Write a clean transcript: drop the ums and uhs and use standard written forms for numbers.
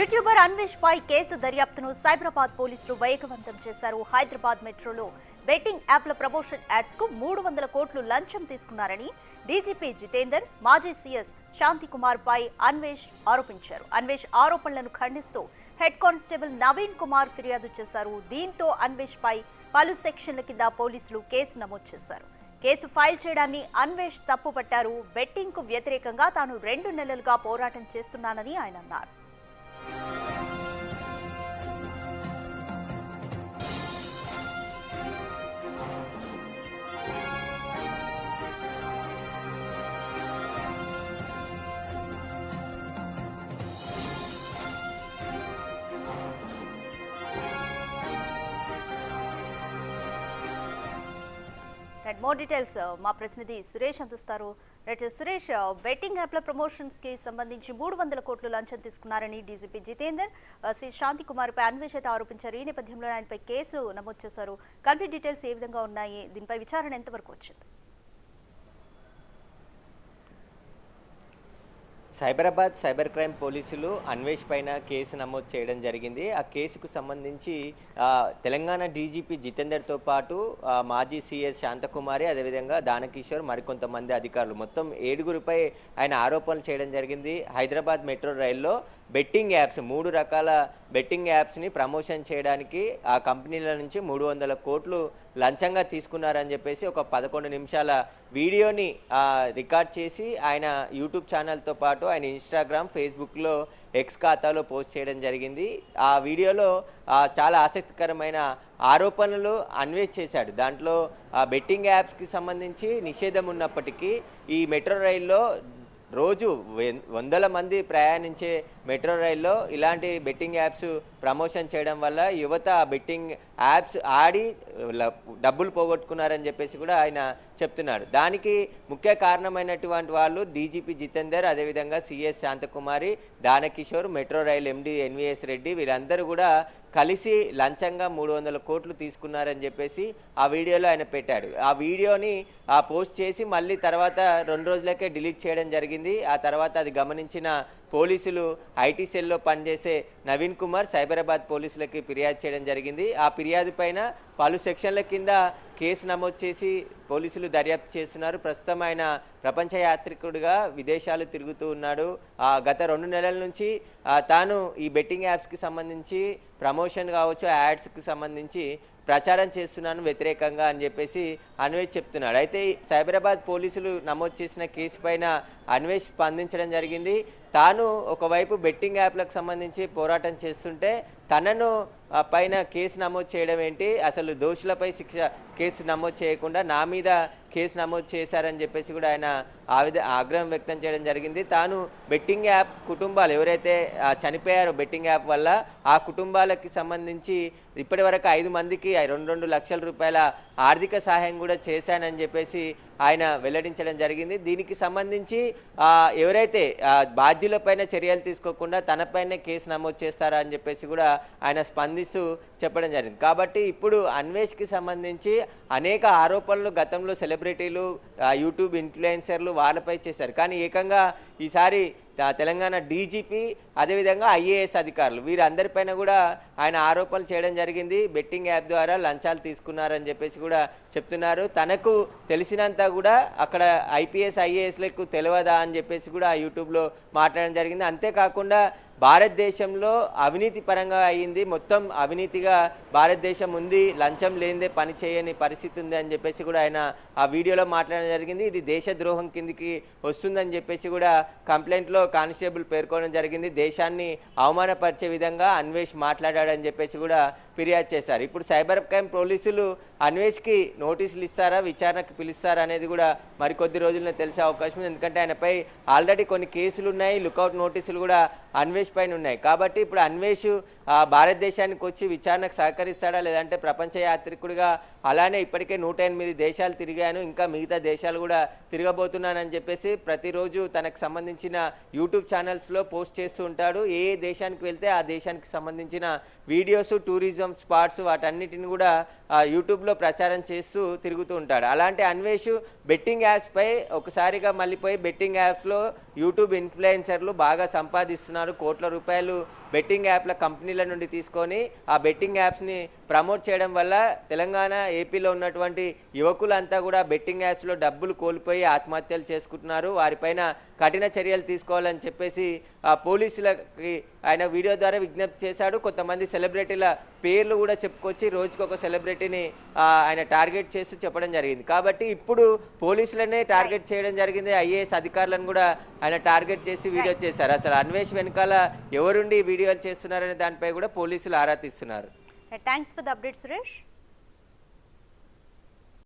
YouTuber Anvesh పై case దర్యాప్తును సైబరాబాద్ పోలీసులు వేగవంతం చేశారు. హైదరాబాద్ మెట్రోలో బెట్టింగ్ యాప్ల ప్రమోషన్ యాడ్స్ కు 300 కోట్లు లంచం తీసుకున్నారని డీజీపీ జితేందర్, మాజీ సీఎస్ శాంతికుమార్ పై అన్వేష్ ఆరోపించారు. అన్వేష్ ఆరోపణలను ఖండిస్తూ హెడ్ కానిస్టేబుల్ నవీన్ కుమార్ ఫిర్యాదు చేశారు. దీంతో అన్వేష్ పై పలు సెక్షన్ల కింద పోలీసులు కేసు నమోదు చేశారు. కేసు ఫైల్ చేయడాన్ని అన్వేష్ తప్పుపట్టారు. బెట్టింగ్ కు వ్యతిరేకంగా తాను 2 నెలలుగా పోరాటం చేస్తున్నానని ఆయన అన్నారు. మోర్ డీటెయిల్స్ మా ప్రతినిధి సురేష్ అందిస్తారు. సురేష్, బెట్టింగ్ యాప్ల ప్రమోషన్స్ కి సంబంధించి 300 కోట్లు లంచం తీసుకున్నారని డీజీపీ జితేందర్, శ్రీ శాంతి కుమార్ పై అన్వేష్ అయితే ఆరోపించారు. ఈ నేపథ్యంలో ఆయనపై కేసు నమోదు చేశారు. కంప్లీట్ డీటెయిల్స్ ఏ విధంగా ఉన్నాయి, దీనిపై విచారణ ఎంతవరకు వచ్చింది? సైబరాబాద్ సైబర్ క్రైమ్ పోలీసులు అన్వేష్ పైన కేసు నమోదు చేయడం జరిగింది. ఆ కేసుకు సంబంధించి తెలంగాణ డీజీపీ జితేందర్తో పాటు మాజీ సీఎస్ శాంతకుమారి, అదేవిధంగా దానకిషోర్, మరికొంతమంది అధికారులు మొత్తం 7గురిపై ఆయన ఆరోపణలు చేయడం జరిగింది. హైదరాబాద్ మెట్రో రైల్లో బెట్టింగ్ యాప్స్ 3 రకాల బెట్టింగ్ యాప్స్ని ప్రమోషన్ చేయడానికి ఆ కంపెనీల నుంచి 300 కోట్లు లంచంగా తీసుకున్నారని చెప్పేసి ఒక 11 నిమిషాల వీడియోని రికార్డ్ చేసి ఆయన యూట్యూబ్ ఛానల్తో పాటు ఆయన ఇన్స్టాగ్రామ్, ఫేస్బుక్లో, ఎక్స్ ఖాతాలో పోస్ట్ చేయడం జరిగింది. ఆ వీడియోలో చాలా ఆసక్తికరమైన ఆరోపణలు అన్వేష్ చేశాడు. దాంట్లో బెట్టింగ్ యాప్స్కి సంబంధించి నిషేధం ఉన్నప్పటికీ ఈ మెట్రో రైల్లో రోజు వందల మంది ప్రయాణించే మెట్రో రైల్లో ఇలాంటి బెట్టింగ్ యాప్స్ ప్రమోషన్ చేయడం వల్ల యువత బెట్టింగ్ యాప్స్ ఆడి డబ్బులు పోగొట్టుకున్నారని చెప్పేసి కూడా ఆయన చెప్తున్నాడు. దానికి ముఖ్య కారణమైనటువంటి వాళ్ళు డీజీపీ జితేందర్, అదేవిధంగా CS Shanthakumari, Danakishore, metro rail MD NVS Reddy, వీరందరూ కూడా కలిసి లంచంగా 300 కోట్లు తీసుకున్నారని చెప్పేసి ఆ వీడియోలో ఆయన పెట్టాడు. ఆ వీడియోని పోస్ట్ చేసి మళ్ళీ తర్వాత 2 రోజులకే డిలీట్ చేయడం జరిగింది. ఆ తర్వాత అది గమనించిన పోలీసులు ఐటీ సెల్లో పనిచేసే నవీన్ కుమార్ సైబరాబాద్ పోలీసులకి ఫిర్యాదు చేయడం జరిగింది. ఆ ఫిర్యాదు పైన పలు సెక్షన్ల కింద కేసు నమోదు చేసి పోలీసులు దర్యాప్తు చేస్తున్నారు. ప్రస్తుతం ఆయన ప్రపంచ యాత్రికుడిగా విదేశాలు తిరుగుతూ ఉన్నాడు. గత 2 నెలల నుంచి తాను ఈ బెట్టింగ్ యాప్స్కి సంబంధించి ప్రమోషన్ కావచ్చు, యాడ్స్కి సంబంధించి ప్రచారం చేస్తున్నాను వ్యతిరేకంగా అని చెప్పేసి అన్వేష్ చెప్తున్నాడు. అయితే సైబరాబాద్ పోలీసులు నమోదు చేసిన కేసు పైన అన్వేష్ స్పందించడం జరిగింది. తాను ఒకవైపు బెట్టింగ్ యాప్లకు సంబంధించి పోరాటం చేస్తుంటే తనను పైన కేసు నమోదు చేయడం ఏంటి, అసలు దోషులపై కేసు నమోదు చేయకుండా నా మీద కేసు నమోదు చేశారని చెప్పేసి కూడా ఆయన ఆగ్రహం వ్యక్తం చేయడం జరిగింది. తాను బెట్టింగ్ యాప్ కుటుంబాలు ఎవరైతే చనిపోయారో బెట్టింగ్ యాప్ వల్ల ఆ కుటుంబాలకి సంబంధించి ఇప్పటి వరకు 5 మందికి 2 లక్షల రూపాయల ఆర్థిక సహాయం కూడా చేశానని చెప్పేసి ఆయన వెల్లడించడం జరిగింది. దీనికి సంబంధించి ఎవరైతే బాధ్యులపైన చర్యలు తీసుకోకుండా తనపైనే కేసు నమోదు చేస్తారా అని చెప్పేసి కూడా ఆయన స్పందిస్తూ చెప్పడం జరిగింది. కాబట్టి ఇప్పుడు అన్వేష్కి సంబంధించి అనేక ఆరోపణలు గతంలో సెలబ్రిటీలు, యూట్యూబ్ ఇన్ఫ్లుయెన్సర్లు వాళ్ళపై చేశారు. కానీ ఏకంగా ఈసారి తెలంగాణ డీజీపీ, అదేవిధంగా ఐఏఎస్ అధికారులు వీరందరిపైన కూడా ఆయన ఆరోపణలు చేయడం జరిగింది. బెట్టింగ్ యాప్ ద్వారా లంచాలు తీసుకున్నారని చెప్పేసి కూడా చెప్తున్నారు. తనకు తెలిసినంత కూడా అక్కడ ఐపీఎస్ ఐఏఎస్లకు తెలియదా అని చెప్పేసి కూడా యూట్యూబ్లో మాట్లాడడం జరిగింది. అంతేకాకుండా భారతదేశంలో అవినీతి పరంగా అయ్యింది, మొత్తం అవినీతిగా భారతదేశం ఉంది, లంచం లేనిదే పని చేయని పరిస్థితి ఉంది అని చెప్పేసి కూడా ఆయన ఆ వీడియోలో మాట్లాడడం జరిగింది. ఇది దేశద్రోహం కిందికి వస్తుందని చెప్పేసి కూడా కంప్లైంట్లో కానిస్టేబుల్ పేర్కొనడం జరిగింది. దేశాన్ని అవమానపరిచే విధంగా అన్వేష్ మాట్లాడాడని చెప్పేసి కూడా ఫిర్యాదు చేశారు. ఇప్పుడు సైబర్ క్రైమ్ పోలీసులు అన్వేష్కి నోటీసులు ఇస్తారా, విచారణకు పిలుస్తారా అనేది కూడా మరికొద్ది రోజుల్లో తెలిసే అవకాశం ఉంది. ఎందుకంటే ఆయనపై ఆల్రెడీ కొన్ని కేసులు ఉన్నాయి, లుకౌట్ నోటీసులు కూడా అన్వేష్ పైన ఉన్నాయి. కాబట్టి ఇప్పుడు అన్వేష్ భారతదేశానికి వచ్చి విచారణకు సహకరిస్తాడా, లేదంటే ప్రపంచ యాత్రికుడిగా అలానే ఇప్పటికే 108 దేశాలు తిరిగాను, ఇంకా మిగతా దేశాలు కూడా తిరగబోతున్నానని చెప్పేసి ప్రతిరోజు తనకు సంబంధించిన యూట్యూబ్ ఛానల్స్లో పోస్ట్ చేస్తూ ఉంటాడు. ఏ దేశానికి వెళ్తే ఆ దేశానికి సంబంధించిన వీడియోస్, టూరిజం స్పాట్స్ వాటన్నిటిని కూడా యూట్యూబ్లో ప్రచారం చేస్తూ తిరుగుతూ ఉంటాడు. అలాంటి అన్వేష్ బెట్టింగ్ యాప్స్పై ఒకసారిగా మళ్ళీపోయి బెట్టింగ్ యాప్స్లో యూట్యూబ్ ఇన్ఫ్లుయెన్సర్లు బాగా సంపాదిస్తున్నారు, కోట్ల రూపాయలు బెట్టింగ్ యాప్ల కంపెనీల నుండి తీసుకొని ఆ బెట్టింగ్ యాప్స్ని ప్రమోట్ చేయడం వల్ల తెలంగాణ ఏపీలో ఉన్నటువంటి యువకులంతా కూడా బెట్టింగ్ యాప్స్లో డబ్బులు కోల్పోయి ఆత్మహత్యలు చేసుకుంటున్నారు. వారిపైన కఠిన చర్యలు తీసుకోవాలని చెప్పేసి పోలీసులకి ఆయన వీడియో ద్వారా విజ్ఞప్తి చేశాడు. కొంతమంది సెలబ్రిటీల పేర్లు కూడా చెప్పుకొచ్చి రోజుకొక సెలబ్రిటీని ఆయన టార్గెట్ చేస్తూ చెప్పడం జరిగింది. కాబట్టి ఇప్పుడు పోలీసులనే టార్గెట్ చేయడం జరిగింది. ఐఏఎస్ అధికారులను కూడా ఆయన టార్గెట్ చేసి వీడియో చేశారు. అసలు అన్వేష్ వెనకాల ఎవరుండి వీడియోలు చేస్తున్నారనే దానిపై కూడా పోలీసులు ఆరా తీస్తున్నారు. Thanks for the update Suresh.